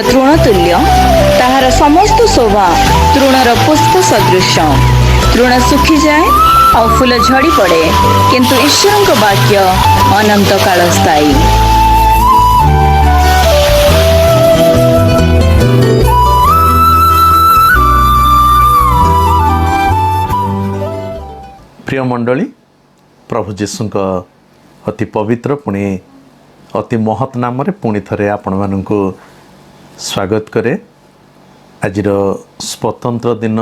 तृणतुल्य ताहार समस्त शोभा तृणर पुष्प सदृश। तृण सुखी जाए और फूल झड़ी पड़े, किंतु ईश्वर का वाक्य अनंत काल स्थायी। प्रिय मंडली, प्रभु जीशु अति पवित्र पुणी अति महत् नाम पुणी थे आपण मानू स्वागत करे। आज स्वतंत्र दिन,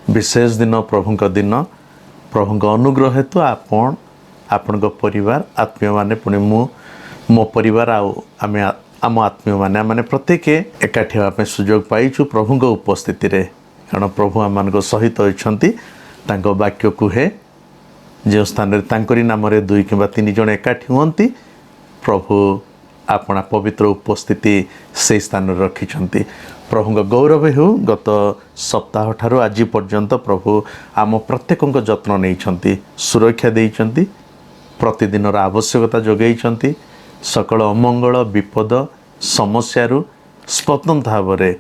विशेष दिन, प्रभुंक दिन, प्रभुंक अनुग्रह हेतु आपण परिवार आत्मीय माने पुणी मो परिवार आम आत्मीय माने प्रत्येक एकाठी होगा सुजोग पाइचु प्रभुंक उपस्थिति रे। कारण प्रभु आम सहित होइछंती। तांको वाक्य कुहे जो स्थान तांकरी नाम रे 2 किंबा 3 जन एकाठी हुअंती, प्रभु अपना पवित्र उपस्थिति से स्थान रखिछंती। प्रभुंक गौरव हो। गत सप्ताह ठारू आज पर्यंत प्रभु आम प्रत्येक जत्न नहीं, सुरक्षा देइछंती, प्रतिदिन आवश्यकता जोगैछंती। सकल अमंगल विपद समस्यारू स्वतंत्र भाव में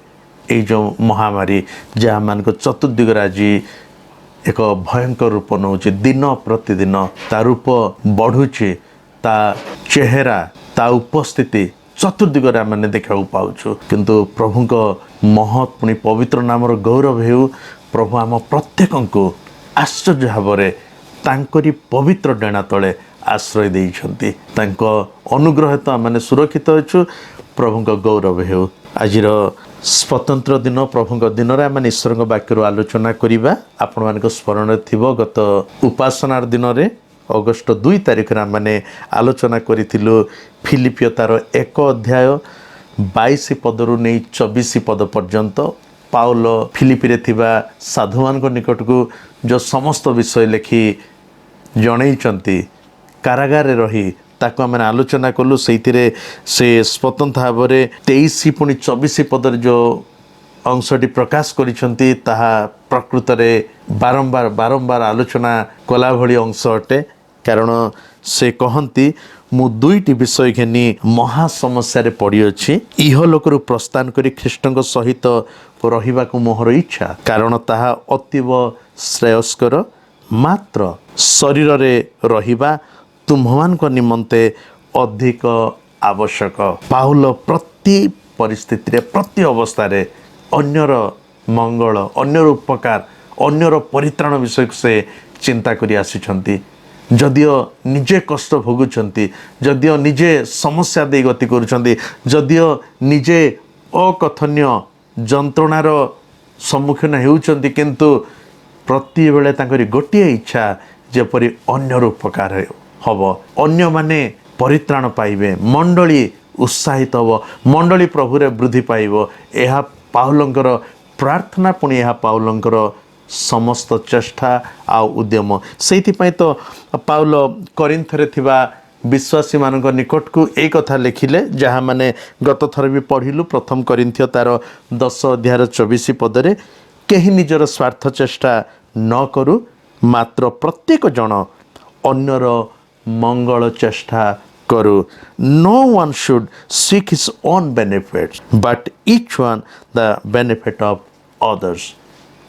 ये जो महामारी जहाँ मान चतुर्दिग आज एक भयंकर रूप नौ, दिन प्रतिदिन ता रूप बढ़ुचे, ता चेहरा ता उपस्थिति चतुर्दिगरे आम देखा पाऊँ। किंतु प्रभुंक महत् पुणी पवित्र नामर गौरव हो। प्रभु आम प्रत्येक को आश्चर्य भाव में तांकरी पवित्र डेणा तले आश्रय देइछंती। तांको अनुग्रह तो आम सुरक्षित अच्छु। प्रभुंक गौरव हो। आज स्वतंत्र दिन, प्रभुंक दिन में आम ईश्वर वाक्य आलोचना करवा। आपण मान स्मरण थी गत उपासनार दिन में अगस्ट 2 तारिख मैंने आलोचना करूँ फिलिपियो तार 1 अध्याय 22 पदरू नहीं 24 पद पर्यंत पाउल फिलिपी रे थिबा साधु मान निकट को जो समस्त विषय लिखि जनईचंती कारागार रही ताको आम आलोचना कलु। से स्वतंत्र भाव में 23 पुणी 24 पदर जो अंशटी प्रकाश करिसंती ताहा प्रकृत में बारंबार आलोचना कला भली अंश अटे। कारण से कहती मु 2टी विषय घेनी महा समस्या पड़ी अच्छी। इह लोकरू प्रस्थान करी ख्रीष्टଙ୍କ सहित रहिबाकु मोहर इच्छा, कारण ताहा अतीव श्रेयस्कर। मात्र शरीर रे रहिबा तुम्हमानक निमंते अधिक आवश्यक। पाउल प्रति परिस्थिति रे, प्रति अवस्था रे अन्यर मंगल, अन्यर उपकार, अन्यर परित्राण विषय से चिंता करी आसिछंती। जदियो निजे कष्ट भोगुचंती, जदियो निजे समस्या दे गति करुचंती, जदियो निजे अकथनीय जंत्रणार सम्मुखीन हेउचंती, किंतु प्रति बेले तांकरी गोटिए इच्छा जेपरि अन्यर उपकार हब, अन्य माने परित्राण पाइबे, मंडली उत्साहित हब, मंडली प्रभुरे वृद्धि पाइब। यह पाउलंकर प्रार्थना, पुणी यह पाउलंकर समस्त चेष्टा आ उद्यम। से तो पाउल करिन्थ रे थिबा विश्वासी मानक निकट को एक कथा लिखिले, जहाँ माने गत थर भी पढ़िलु। प्रथम करिन्थियो तार 10 अध्याय 24 पदरे केही निजर स्वार्थ चेष्टा न करू, मात्र प्रत्येक जन अन्यर मंगल चेष्टा करू। No one should seek his own benefits but each one the benefit of others.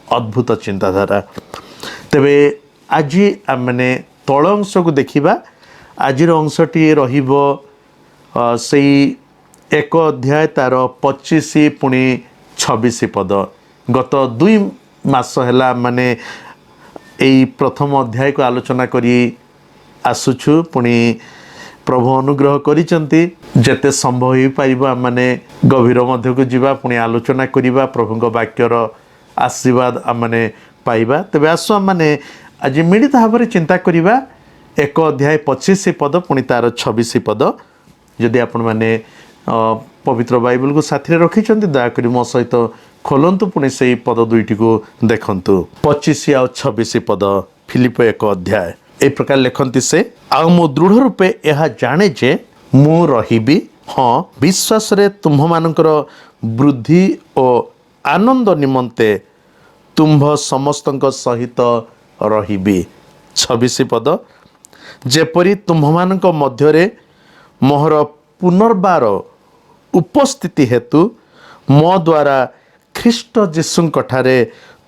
अद्भुत चिंताधारा। तेबे आज आमने तल अंश को देखा। आज अंशटी रहिबो से 1 अध्याय तार 25 पुणी 26 पद। गत 2 मास है माने यही प्रथम अध्याय को आलोचना करी आसुछु। पुणी प्रभु अनुग्रह करिसंती जेते संभव हो पारिबो माने गभीर मध्य को जीवा, पुणी आलोचना करिबा, प्रभुंक वाक्यर आशीर्वाद आमने पाइबा। तेबे आसु आमने आज मिलित भाव में चिंता करिबा 1 अध्याय 25 पद पुणी तार 26 पद जदि आपण मैंने पवित्र बाइबल को साथी रखिंट दयाकोरी मो सहित खोलतु पुणी से पद दुईटी को देखु 25 आ 26 पद फिलिप 1 अध्याय ए प्रकार लिखती से मु दृढ़ रूपे यह जाने जे मु रहिबी हाँ विश्वास रे तुम्भ मानकर वृद्धि और आनंद निमंते तुम्भ समस्त सहित रहिबी 26 पद जेपरी तुम्भ मानक मध्यरे मोहर पुनर्बार उपस्थिति हेतु मो द्वारा ख्रीष्ट जीशुंक ठारे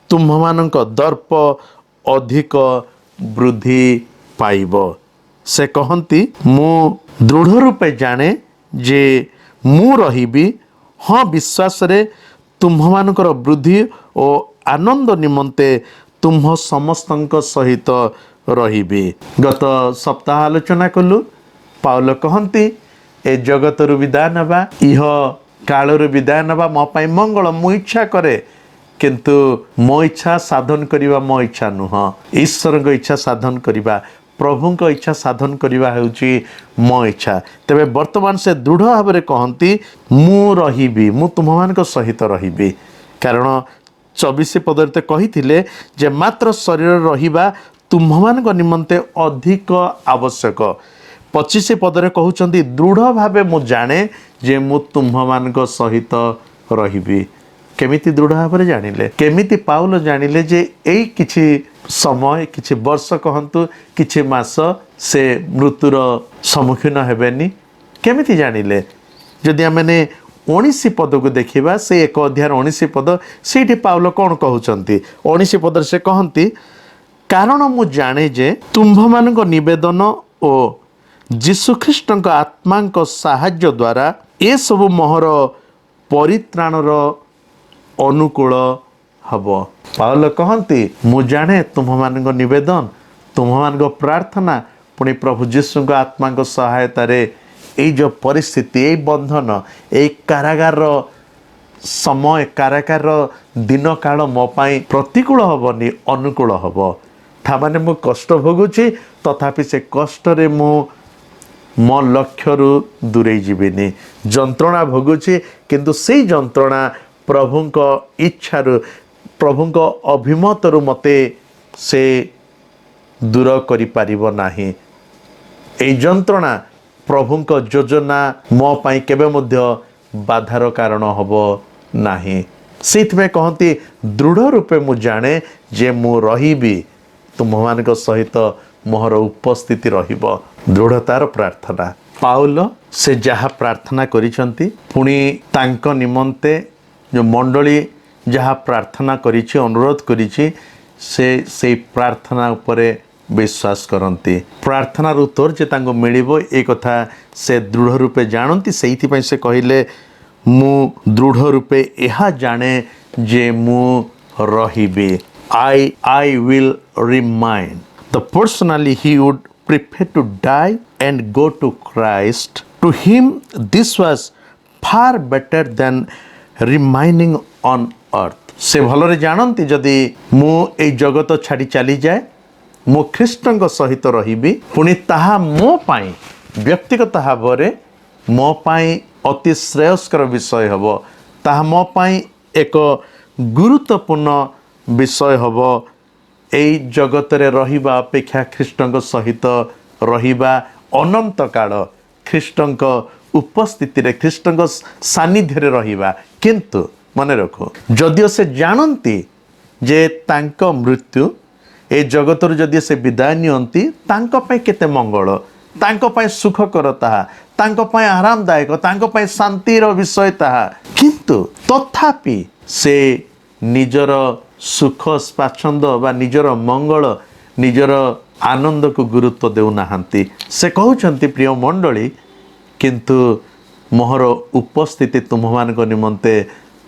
तुम्भ मानक दर्प अधिक वृद्धि पाइब से कहती मु दृढ़ रूपे जाने जे मु रहिबी हाँ विश्वास रे तुम्भ मानकर वृद्धि और आनंद निमंते तुम्भ समस्त सहित रहिबी। गत सप्ताह आलोचना कलु पाउल कहती ए जगतर विदाय नबा इह कालर विदाय नबा मो पाई मंगल मु इच्छा करे किंतु मो इच्छा साधन करिबा मो इच्छा नुह ईश्वर को इच्छा साधन करिबा प्रभु को इच्छा साधन करिबा हेउची मो इच्छा तेबे वर्तमान से दृढ़ भाव में कहती मु रहिबी मु तुम मान सहित रहिबी कारण 24 पदरे कही जे मात्र शरीर रहिबा तुम्भ मान निमंते अधिक आवश्यक 25 पदरे कहउचंती दृढ़ भावे मु जाने जे मु तुम्भ मान सहित रहिबी केमिति दृढ़ भाव में जानिले केमिति पाउल जानिले जे एई किछि समय किछि वर्ष कहंतु किछि मास से मृत्युर सम्मुखीन हेबेनी केमिति जानिले जदि आमने 19 पद को देखिबा से 1 अध्याय 19 पद सेठी पाउल कोन कहउचंती 19 पद से कहंती कारण मु जाने जे तुम्भ मानक निवेदन ओ जीशु ख्रीष्टक आत्मांक साहाय्य द्वारा ए सब मोहर परित्राणर अनुकूल हब पाउल कहती मु जाने तुम्भ मानक निवेदन तुम्भ मानक प्रार्थना पुणी प्रभु जीशु आत्मा सहायता रे ये जो परिस्थिति ये बंधन ये कारागार समय कारागार दिन काल मो पाई प्रतिकूल हबनी अनुकूल हब तामाने मु कष्ट भोगुची तथापि से कष्ट रे मु मो लक्ष्य रु दूरे जीविनी जंत्रणा भोगुची किंतु से जंत्रणा प्रभुंक इच्छा प्रभुंक अभिमत रु मते से दूर करि पारिबो नाही ए जंत्रणा प्रभुंक योजना मो पाई केबे मध्य बाधार कारण हबो नाही सीत में कहती दृढ़ रूपे मु जाने जे मु रहिबी तुम मानक सहित मोहर उपस्थिति रहिबो दृढ़तार प्रार्थना पाउल से जहा प्रार्थना करिसंती पुणी तांक निमंते जो मंडली जहाँ प्रार्थना करिछि अनुरोध करिछि से प्रार्थना उपरे विश्वास करती प्रार्थनार उत्तर जे तांको मिलिबो ए कथा से दृढ़ रूपे जानती से से कहिले मु दृढ़ रूपे यह जाने जे मु रहिबे I will remain the personally he would prefer to die and go to Christ to him this was far better than remaining on earth से भलरे जानती जदि मु ए जगत छाड़ी चली जाए मु ख्रीष्टंक सहित रहिबी पुणी ताहा मो पाई व्यक्तिगत भाव में मो पाई अति श्रेयस्कर विषय हब ताहा मो पाई एक गुरुत्वपूर्ण विषय हब एई जगत रे रहिबा अपेक्षा ख्रीष्टंक सहित रहिबा अनंत काल ख्रीष्टंक उपस्थिति रे ख्रीष्टंक सानिध्य रे रहिबा किंतु मन रखो जदियो से जानती जे तांक मृत्यु ए जगतर जदि से विदाय नियंती तांक पय केते मंगल तांक पय सुखकर ताहा तांक पय आरामदायक तांक पय शांतिर विषय ताहा किंतु तथापि से निजर सुख स्वाच्छंद बा निजर मंगल निजर आनंद को गुरुत्व देउ नाहंती से कहउछंती प्रिय मंडली किंतु मोहर उपस्थिति तुम्हारे निमंते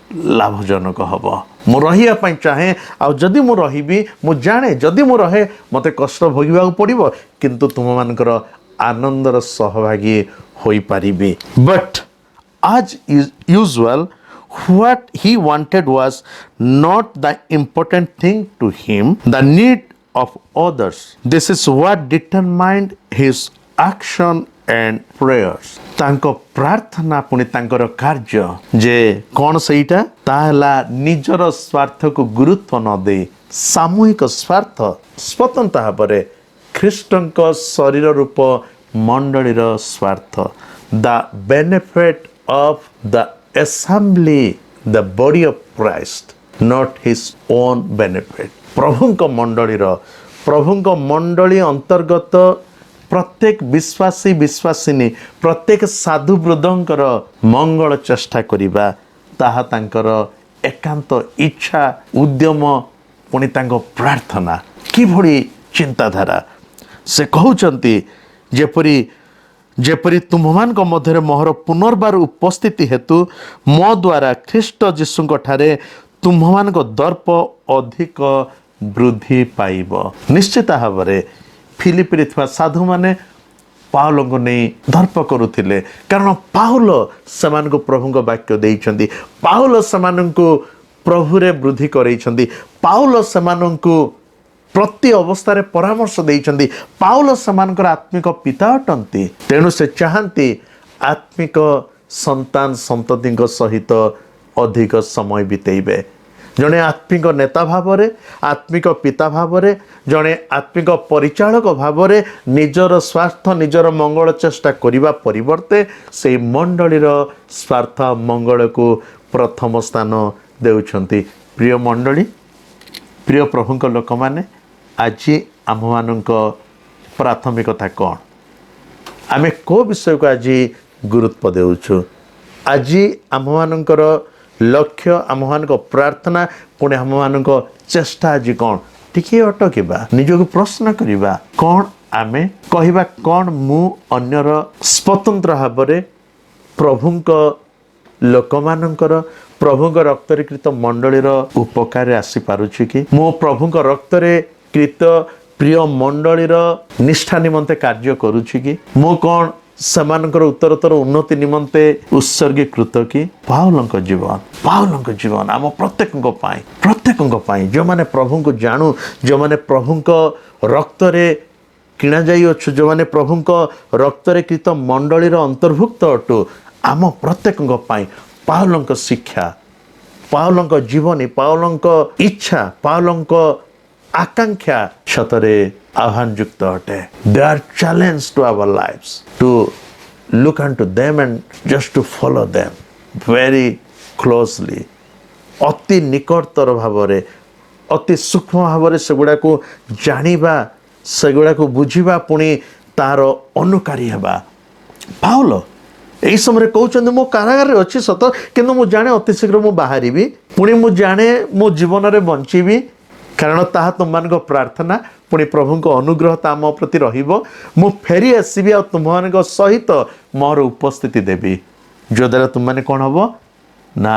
लाभजनक हम मु रही चाहे आ जदि मु रही मु जाने जदि मु रहे मत कष्ट भोगवा पड़ो किंतु तुम मानकर आनंदर सहभागी हो पारिबी but as usual what he wanted was not the important thing to him. The need of others. This is what determined his action and prayers. ତାଙ୍କ ପ୍ରାର୍ଥନା ପୁଣି ତାଙ୍କର କାର୍ଯ୍ୟ ଯେ କ'ଣ ସେଇଟା ତାହେଲା ନିଜର ସ୍ୱାର୍ଥକୁ ଗୁରୁତ୍ୱ ନ ଦେଇ ସାମୂହିକ ସ୍ୱାର୍ଥ ସ୍ୱତନ୍ତ୍ର ଭାବରେ ଖ୍ରୀଷ୍ଟଙ୍କ ଶରୀର ରୂପ ମଣ୍ଡଳୀର ସ୍ୱାର୍ଥ the benefit of the assembly, the body of Christ, not his own benefit. ପ୍ରଭୁଙ୍କ ମଣ୍ଡଳୀ ଅନ୍ତର୍ଗତ ପ୍ରତ୍ୟେକ ବିଶ୍ୱାସୀ ବିଶ୍ୱାସିନୀ ପ୍ରତ୍ୟେକ ସାଧୁ ବୃଦ୍ଧଙ୍କର ମଙ୍ଗଳ ଚେଷ୍ଟା କରିବା ତାହା ତାଙ୍କର ଏକାନ୍ତ ଇଚ୍ଛା ଉଦ୍ୟମ ପୁଣି ତାଙ୍କ ପ୍ରାର୍ଥନା। କିଭଳି ଚିନ୍ତାଧାରା! ସେ କହୁଛନ୍ତି ଯେପରି ତୁମମାନଙ୍କ ମଧ୍ୟରେ ମୋର ପୁନର୍ବାର ଉପସ୍ଥିତି ହେତୁ ମୋ ଦ୍ୱାରା ଖ୍ରୀଷ୍ଟ ଯୀଶୁଙ୍କ ଠାରେ ତୁମମାନଙ୍କ ଦର୍ପ ଅଧିକ ବୃଦ୍ଧି ପାଇବ। ନିଶ୍ଚିତ ଭାବରେ ଫିଲିପିରେ ଥିବା ସାଧୁମାନେ ପାଉଲଙ୍କୁ ନେଇ ଦର୍ପ କରୁଥିଲେ, କାରଣ ପାଉଲ ସେମାନଙ୍କୁ ପ୍ରଭୁଙ୍କ ବାକ୍ୟ ଦେଇଛନ୍ତି, ପାଉଲ ସେମାନଙ୍କୁ ପ୍ରଭୁରେ ବୃଦ୍ଧି କରେଇଛନ୍ତି, ପାଉଲ ସେମାନଙ୍କୁ ପ୍ରତି ଅବସ୍ଥାରେ ପରାମର୍ଶ ଦେଇଛନ୍ତି, ପାଉଲ ସେମାନଙ୍କର ଆତ୍ମିକ ପିତା ଅଟନ୍ତି। ତେଣୁ ସେ ଚାହାନ୍ତି ଆତ୍ମିକ ସନ୍ତାନ ସନ୍ତତିଙ୍କ ସହିତ ଅଧିକ ସମୟ ବିତେଇବେ। ଜଣେ ଆତ୍ମିକ ନେତା ଭାବରେ, ଆତ୍ମିକ ପିତା ଭାବରେ, ଜଣେ ଆତ୍ମିକ ପରିଚାଳକ ଭାବରେ ନିଜର ସ୍ୱାର୍ଥ ନିଜର ମଙ୍ଗଳ ଚେଷ୍ଟା କରିବା ପରିବର୍ତ୍ତେ ସେହି ମଣ୍ଡଳୀର ସ୍ୱାର୍ଥ ମଙ୍ଗଳକୁ ପ୍ରଥମ ସ୍ଥାନ ଦେଉଛନ୍ତି। ପ୍ରିୟ ମଣ୍ଡଳୀ, ପ୍ରିୟ ପ୍ରଭୁଙ୍କ ଲୋକମାନେ, ଆଜି ଆମମାନଙ୍କ ପ୍ରାଥମିକତା କ'ଣ? ଆମେ କେଉଁ ବିଷୟକୁ ଆଜି ଗୁରୁତ୍ୱ ଦେଉଛୁ? ଆଜି ଆମମାନଙ୍କର ଲକ୍ଷ୍ୟ, ଆମମାନଙ୍କ ପ୍ରାର୍ଥନା, ପୁଣି ଆମମାନଙ୍କ ଚେଷ୍ଟା ଆଜି କ'ଣ? ଟିକିଏ ଅଟକିବା, ନିଜକୁ ପ୍ରଶ୍ନ କରିବା, କ'ଣ ଆମେ କହିବା, କ'ଣ ମୁଁ ଅନ୍ୟର ସ୍ୱତନ୍ତ୍ର ଭାବରେ ପ୍ରଭୁଙ୍କ ଲୋକମାନଙ୍କର ପ୍ରଭୁଙ୍କ ରକ୍ତରେ କୃତ ମଣ୍ଡଳୀର ଉପକାରରେ ଆସିପାରୁଛି କି? ମୁଁ ପ୍ରଭୁଙ୍କ ରକ୍ତରେ କୃତ ପ୍ରିୟ ମଣ୍ଡଳୀର ନିଷ୍ଠା ନିମନ୍ତେ କାର୍ଯ୍ୟ କରୁଛି କି? ମୁଁ କ'ଣ ସେମାନଙ୍କର ଉତ୍ତରୋତ୍ତର ଉନ୍ନତି ନିମନ୍ତେ ଉତ୍ସର୍ଗୀକୃତ କି? ପାଉଲଙ୍କ ଜୀବନ ଆମ ପ୍ରତ୍ୟେକଙ୍କ ପାଇଁ ଯେଉଁମାନେ ପ୍ରଭୁଙ୍କୁ ଜାଣୁ, ଯେଉଁମାନେ ପ୍ରଭୁଙ୍କ ରକ୍ତରେ କିଣା ଯାଇଅଛୁ, ଯେଉଁମାନେ ପ୍ରଭୁଙ୍କ ରକ୍ତରେ କୃତ ମଣ୍ଡଳୀର ଅନ୍ତର୍ଭୁକ୍ତ ଅଟୁ, ଆମ ପ୍ରତ୍ୟେକଙ୍କ ପାଇଁ ପାଉଲଙ୍କ ଶିକ୍ଷା, ପାଉଲଙ୍କ ଜୀବନୀ, ପାଉଲଙ୍କ ଇଚ୍ଛା, ପାଉଲଙ୍କ ଆକାଂକ୍ଷା ସତରେ ଆହ୍ୱାନଯୁକ୍ତ ଅଟେ। They are challenge to our lives to look unto them and just to follow them very closely. ଅତି ନିକଟତର ଭାବରେ, ଅତି ସୂକ୍ଷ୍ମ ଭାବରେ ସେଗୁଡ଼ାକୁ ଜାଣିବା, ସେଗୁଡ଼ାକୁ ବୁଝିବା, ପୁଣି ତାର ଅନୁକାରୀ ହେବା। ପାଉଲ ଏହି ସମୟରେ କହୁଛନ୍ତି, ମୁଁ କାରାଗାରରେ ଅଛି ସତ, କିନ୍ତୁ ମୁଁ ଜାଣେ ଅତି ଶୀଘ୍ର ମୁଁ ବାହାରିବି, ପୁଣି ମୁଁ ଜାଣେ ମୁଁ ଜୀବନରେ ବଞ୍ଚିବି, କାରଣ ତାହା ତୁମମାନଙ୍କ ପ୍ରାର୍ଥନା, ପୁଣି ପ୍ରଭୁଙ୍କ ଅନୁଗ୍ରହ ତା ଆମ ପ୍ରତି ରହିବ। ମୁଁ ଫେରି ଆସିବି ଆଉ ତୁମମାନଙ୍କ ସହିତ ମୋର ଉପସ୍ଥିତି ଦେବି, ଯଦ୍ୱାରା ତୁମମାନେ କ'ଣ ହେବ ନା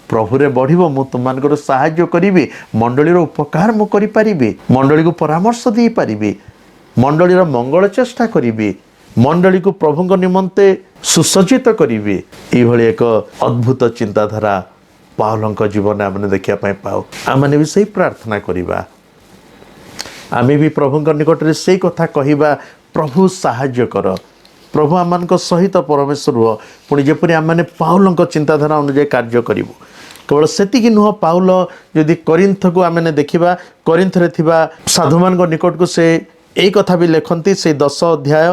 ପ୍ରଭୁରେ ବଢ଼ିବ। ମୁଁ ତୁମମାନଙ୍କର ସାହାଯ୍ୟ କରିବି, ମଣ୍ଡଳୀର ଉପକାର ମୁଁ କରିପାରିବି, ମଣ୍ଡଳୀକୁ ପରାମର୍ଶ ଦେଇପାରିବି, ମଣ୍ଡଳୀର ମଙ୍ଗଳ ଚେଷ୍ଟା କରିବି, ମଣ୍ଡଳୀକୁ ପ୍ରଭୁଙ୍କ ନିମନ୍ତେ ସୁସଜ୍ଜିତ କରିବି। ଏଇଭଳି ଏକ ଅଦ୍ଭୁତ ଚିନ୍ତାଧାରା ପାଉଲଙ୍କ ଜୀବନରେ ଆମେ ଦେଖିବା ପାଇଁ ପାଉ। ଆମେ ବି ସେଇ ପ୍ରାର୍ଥନା କରିବା, ଆମେ ବି ପ୍ରଭୁଙ୍କ ନିକଟରେ ସେଇ କଥା କହିବା, ପ୍ରଭୁ ସାହାଯ୍ୟ କର, ପ୍ରଭୁ ଆମମାନଙ୍କ ସହିତ ପରମେଶ୍ୱର ହୁଅ, ପୁଣି ଯେପରି ଆମମାନେ ପାଉଲଙ୍କ ଚିନ୍ତାଧାରା ଅନୁଯାୟୀ କାର୍ଯ୍ୟ କରିବୁ। କେବଳ ସେତିକି ନୁହଁ, ପାଉଲ ଯଦି କରିନ୍ଥକୁ ଆମେ ଦେଖିବା, କରିନ୍ଥରେ ଥିବା ସାଧୁମାନଙ୍କ ନିକଟକୁ ସେ ଏଇ କଥା ବି ଲେଖନ୍ତି, ସେଇ 10 ଅଧ୍ୟାୟ,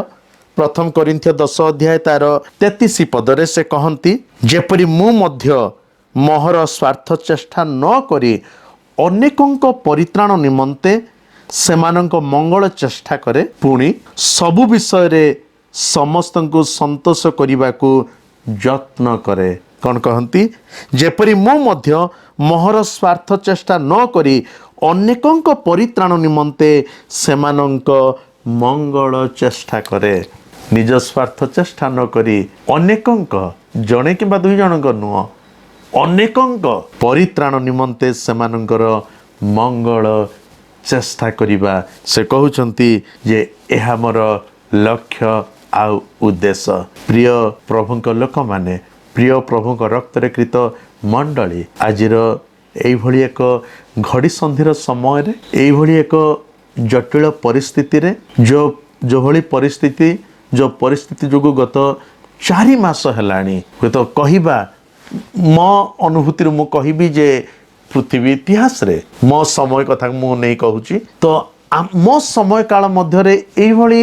ପ୍ରଥମ କରିନ୍ଥୀୟ 10 ଅଧ୍ୟାୟ ତାର 33 ପଦରେ ସେ କହନ୍ତି, ଯେପରି ମୁଁ ମଧ୍ୟ ମୋହର ସ୍ୱାର୍ଥ ଚେଷ୍ଟା ନ କରି ଅନେକଙ୍କ ପରିତ୍ରାଣ ନିମନ୍ତେ ସେମାନଙ୍କ ମଙ୍ଗଳ ଚେଷ୍ଟା କରେ, ପୁଣି ସବୁ ବିଷୟରେ ସମସ୍ତଙ୍କୁ ସନ୍ତୋଷ କରିବାକୁ ଯତ୍ନ କରେ। କ'ଣ କହନ୍ତି? ଯେପରି ମୁଁ ମଧ୍ୟ ମୋହର ସ୍ୱାର୍ଥ ଚେଷ୍ଟା ନ କରି ଅନେକଙ୍କ ପରିତ୍ରାଣ ନିମନ୍ତେ ସେମାନଙ୍କ ମଙ୍ଗଳ ଚେଷ୍ଟା କରେ। ନିଜ ସ୍ୱାର୍ଥ ଚେଷ୍ଟା ନ କରି ଅନେକଙ୍କ, ଜଣେ କିମ୍ବା 2 ଜଣଙ୍କ ନୁହଁ, ଅନେକଙ୍କ ପରିତ୍ରାଣ ନିମନ୍ତେ ସେମାନଙ୍କର ମଙ୍ଗଳ ଚେଷ୍ଟା କରିବା। ସେ କହୁଛନ୍ତି ଯେ ଏହା ମୋର ଲକ୍ଷ୍ୟ ଆଉ ଉଦ୍ଦେଶ୍ୟ। ପ୍ରିୟ ପ୍ରଭୁଙ୍କ ଲୋକମାନେ, ପ୍ରିୟ ପ୍ରଭୁଙ୍କ ରକ୍ତରେ କୃତ ମଣ୍ଡଳୀ, ଆଜିର এইଭଳି ଏକ ଘଡ଼ି ସନ୍ଧିର ସମୟରେ এইଭଳି ଏକ ଜଟିଳ ପରିସ୍ଥିତିରେ ଯୋଭଳି ପରିସ୍ଥିତି ଯେଉଁ ପରିସ୍ଥିତି ଯୋଗୁଁ ଗତ 4 ମାସ ହେଲାଣି ହୁଏତ କହିବା ମୋ ଅନୁଭୂତିରୁ ମୁଁ କହିବି ଯେ ପୃଥିବୀ ଇତିହାସରେ ମୋ ସମୟ କଥା ମୁଁ ନେଇ କହୁଛି ତ ମୋ ସମୟ କାଳ ମଧ୍ୟରେ এইଭଳି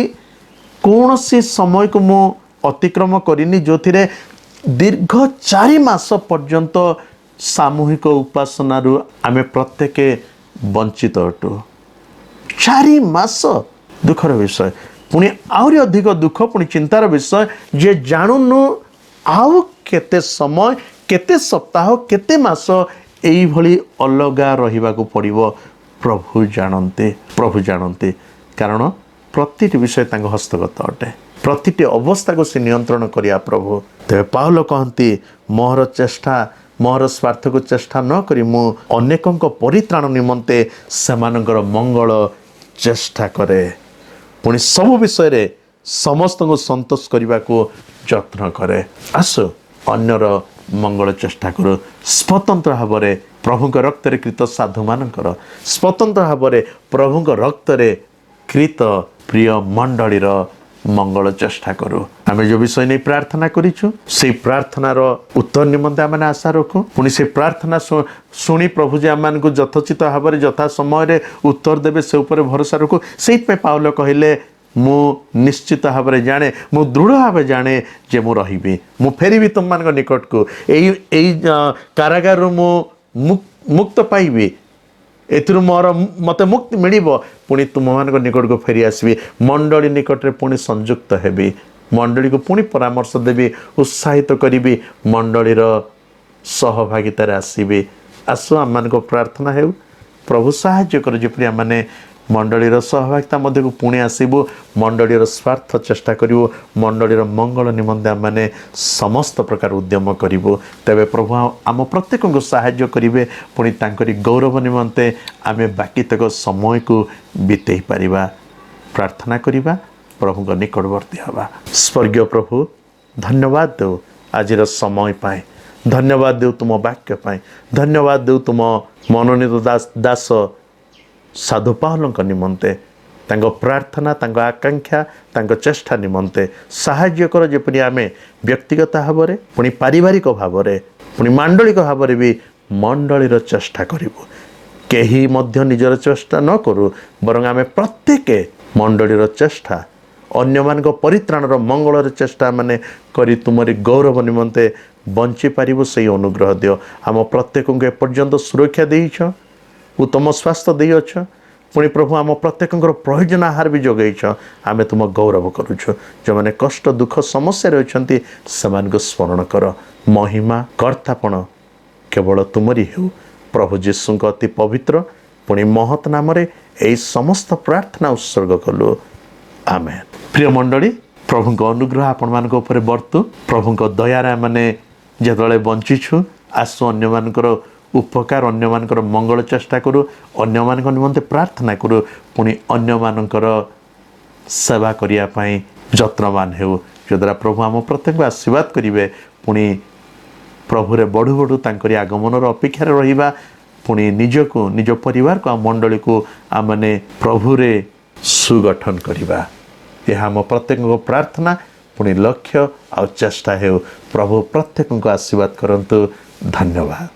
କୌଣସି ସମୟକୁ ମୁଁ ଅତିକ୍ରମ କରିନି ଯେଉଁଥିରେ ଦୀର୍ଘ 4 ମାସ ପର୍ଯ୍ୟନ୍ତ ସାମୂହିକ ଉପାସନାରୁ ଆମେ ପ୍ରତ୍ୟେକ ବଞ୍ଚିତ ଅଟୁ। 4 ମାସ ଦୁଃଖର ବିଷୟ, ପୁଣି ଆହୁରି ଅଧିକ ଦୁଃଖ ପୁଣି ଚିନ୍ତାର ବିଷୟ ଯେ ଜାଣୁନୁ ଆଉ କେତେ ସମୟ, କେତେ ସପ୍ତାହ, କେତେ ମାସ এইଭଳି ଅଲଗା ରହିବାକୁ ପଡ଼ିବ। ପ୍ରଭୁ ଜାଣନ୍ତି କାରଣ ପ୍ରତିଟି ବିଷୟ ତାଙ୍କ ହସ୍ତଗତ ଅଟେ, ପ୍ରତିଟି ଅବସ୍ଥାକୁ ସେ ନିୟନ୍ତ୍ରଣ କରିବା ପ୍ରଭୁ। ତେବେ ପାଉଲ କହନ୍ତି ମୋର ସ୍ୱାର୍ଥକୁ ଚେଷ୍ଟା ନ କରି ମୁଁ ଅନେକଙ୍କ ପରିତ୍ରାଣ ନିମନ୍ତେ ସେମାନଙ୍କର ମଙ୍ଗଳ ଚେଷ୍ଟା କରେ। ପୁଣି ସବୁ ବିଷୟରେ ସମସ୍ତଙ୍କୁ ସନ୍ତୋଷ କରିବାକୁ ଯତ୍ନ କରେ। ଆସୁ ଅନ୍ୟର ମଙ୍ଗଳ ଚେଷ୍ଟା କରୁ, ସ୍ୱତନ୍ତ୍ର ଭାବରେ ପ୍ରଭୁଙ୍କ ରକ୍ତରେ କ୍ରୀତ ସାଧୁମାନଙ୍କର, ସ୍ୱତନ୍ତ୍ର ଭାବରେ ପ୍ରଭୁଙ୍କ ରକ୍ତରେ କ୍ରୀତ ପ୍ରିୟ ମଣ୍ଡଳୀର ମଙ୍ଗଳ ଚେଷ୍ଟା କରୁ। ଆମେ ଯେଉଁ ବିଷୟ ନେଇ ପ୍ରାର୍ଥନା କରିଛୁ ସେଇ ପ୍ରାର୍ଥନାର ଉତ୍ତର ନିମନ୍ତେ ଆମେ ଆଶା ରଖୁ। ପୁଣି ସେ ପ୍ରାର୍ଥନା ଶୁଣି ପ୍ରଭୁ ଯେ ଆମମାନଙ୍କୁ ଯଥୋଚିତ ଭାବରେ ଯଥା ସମୟରେ ଉତ୍ତର ଦେବେ ସେ ଉପରେ ଭରସା ରଖୁ। ସେଇଥିପାଇଁ ପାଉଲ କହିଲେ ମୁଁ ନିଶ୍ଚିତ ଭାବରେ ଜାଣେ, ମୁଁ ଦୃଢ଼ ଭାବେ ଜାଣେ ଯେ ମୁଁ ରହିବି, ମୁଁ ଫେରିବି ତୁମମାନଙ୍କ ନିକଟକୁ, ଏଇ କାରାଗାରରୁ ମୁଁ ମୁକ୍ତ ପାଇବି, ଏଥିରୁ ମୋତେ ମୁକ୍ତି ମିଳିବ, ପୁଣି ତୁମମାନଙ୍କ ନିକଟକୁ ଫେରି ଆସିବି, ମଣ୍ଡଳୀ ନିକଟରେ ପୁଣି ସଂଯୁକ୍ତ ହେବି, ମଣ୍ଡଳୀକୁ ପୁଣି ପରାମର୍ଶ ଦେବି, ଉତ୍ସାହିତ କରିବି, ମଣ୍ଡଳୀର ସହଭାଗିତାରେ ଆସିବି। ଆସୁ ଆମମାନଙ୍କ ପ୍ରାର୍ଥନା ହେଉ, ପ୍ରଭୁ ସାହାଯ୍ୟ କରୁ ଯେପରି ଆମମାନେ ମଣ୍ଡଳୀର ସହଭାଗିତା ମଧ୍ୟକୁ ପୁଣି ଆସିବୁ, ମଣ୍ଡଳୀର ସ୍ୱାର୍ଥ ଚେଷ୍ଟା କରିବୁ, ମଣ୍ଡଳୀର ମଙ୍ଗଳ ନିମନ୍ତେ ଆମମାନେ ସମସ୍ତ ପ୍ରକାର ଉଦ୍ୟମ କରିବୁ। ତେବେ ପ୍ରଭୁ ଆମ ପ୍ରତ୍ୟେକଙ୍କୁ ସାହାଯ୍ୟ କରିବେ, ପୁଣି ତାଙ୍କରି ଗୌରବ ନିମନ୍ତେ ଆମେ ବାକିତକ ସମୟକୁ ବିତେଇ ପାରିବା। ପ୍ରାର୍ଥନା କରିବା, ପ୍ରଭୁଙ୍କ ନିକଟବର୍ତ୍ତୀ ହେବା। ସ୍ୱର୍ଗୀୟ ପ୍ରଭୁ ଧନ୍ୟବାଦ ଦେଉ ଆଜିର ସମୟ ପାଇଁ, ଧନ୍ୟବାଦ ଦେଉ ତୁମ ବାକ୍ୟ ପାଇଁ, ଧନ୍ୟବାଦ ଦେଉ ତୁମ ମନୋନୀତ ଦାସ ସାଧୁ ପାଉଲଙ୍କ ନିମନ୍ତେ, ତାଙ୍କ ପ୍ରାର୍ଥନା, ତାଙ୍କ ଆକାଂକ୍ଷା, ତାଙ୍କ ଚେଷ୍ଟା ନିମନ୍ତେ ସାହାଯ୍ୟ କର ଯେପରି ଆମେ ବ୍ୟକ୍ତିଗତ ଭାବରେ, ପୁଣି ପାରିବାରିକ ଭାବରେ, ପୁଣି ମାଣ୍ଡଳିକ ଭାବରେ ବି ମଣ୍ଡଳୀର ଚେଷ୍ଟା କରିବୁ। କେହି ମଧ୍ୟ ନିଜର ଚେଷ୍ଟା ନ କରୁ, ବରଂ ଆମେ ପ୍ରତ୍ୟେକ ମଣ୍ଡଳୀର ଚେଷ୍ଟା, ଅନ୍ୟମାନଙ୍କ ପରିତ୍ରାଣର ମଙ୍ଗଳର ଚେଷ୍ଟା ମାନେ କରି ତୁମରି ଗୌରବ ନିମନ୍ତେ ବଞ୍ଚିପାରିବୁ ସେଇ ଅନୁଗ୍ରହ ଦିଅ। ଆମ ପ୍ରତ୍ୟେକଙ୍କୁ ଏପର୍ଯ୍ୟନ୍ତ ସୁରକ୍ଷା ଦେଇଛ, ଉତ୍ତମ ସ୍ୱାସ୍ଥ୍ୟ ଦେଇଅଛ, ପୁଣି ପ୍ରଭୁ ଆମ ପ୍ରତ୍ୟେକଙ୍କର ପ୍ରয়োଜନ ଆହାର ବି ଯୋଗାଇଛ। ଆମେ ତୁମ ଗୌରବ କରୁଛୁ। ଯେଉଁମାନେ କଷ୍ଟ ଦୁଃଖ ସମସ୍ୟାରେ ଅଛନ୍ତି ସେମାନଙ୍କୁ ସ୍ମରଣ କର। ମହିମା କର୍ତ୍ତାପଣ କେବଳ ତୁମରି ହେଉ। ପ୍ରଭୁ ଯୀଶୁଙ୍କ ଅତି ପବିତ୍ର ପୁଣି ମହତ୍ ନାମରେ ଏହି ସମସ୍ତ ପ୍ରାର୍ଥନା ଉତ୍ସର୍ଗ କଲୁ, ଆମେନ୍। ପ୍ରିୟ ମଣ୍ଡଳୀ, ପ୍ରଭୁଙ୍କ ଅନୁଗ୍ରହ ଆପଣମାନଙ୍କ ଉପରେ ବର୍ତ୍ତୁ। ପ୍ରଭୁଙ୍କ ଦୟାରେ ଆମେ ଯେତେବେଳେ ବଞ୍ଚିଛୁ, ଆସୁ ଅନ୍ୟମାନଙ୍କର ଉପକାର, ଅନ୍ୟମାନଙ୍କର ମଙ୍ଗଳ ଚେଷ୍ଟା କରୁ, ଅନ୍ୟମାନଙ୍କ ନିମନ୍ତେ ପ୍ରାର୍ଥନା କରୁ, ପୁଣି ଅନ୍ୟମାନଙ୍କର ସେବା କରିବା ପାଇଁ ଯତ୍ନବାନ ହେଉ, ଯଦ୍ୱାରା ପ୍ରଭୁ ଆମ ପ୍ରତ୍ୟେକଙ୍କୁ ଆଶୀର୍ବାଦ କରିବେ। ପୁଣି ପ୍ରଭୁରେ ବଢ଼ୁ ବଢ଼ୁ ତାଙ୍କରି ଆଗମନର ଅପେକ୍ଷାରେ ରହିବା, ପୁଣି ନିଜକୁ, ନିଜ ପରିବାରକୁ, ଆମ ମଣ୍ଡଳୀକୁ ଆମମାନେ ପ୍ରଭୁରେ ସୁଗଠନ କରିବା। ଏହା ଆମ ପ୍ରତ୍ୟେକଙ୍କ ପ୍ରାର୍ଥନା, ପୁଣି ଲକ୍ଷ୍ୟ ଆଉ ଚେଷ୍ଟା ହେଉ। ପ୍ରଭୁ ପ୍ରତ୍ୟେକଙ୍କୁ ଆଶୀର୍ବାଦ କରନ୍ତୁ। ଧନ୍ୟବାଦ।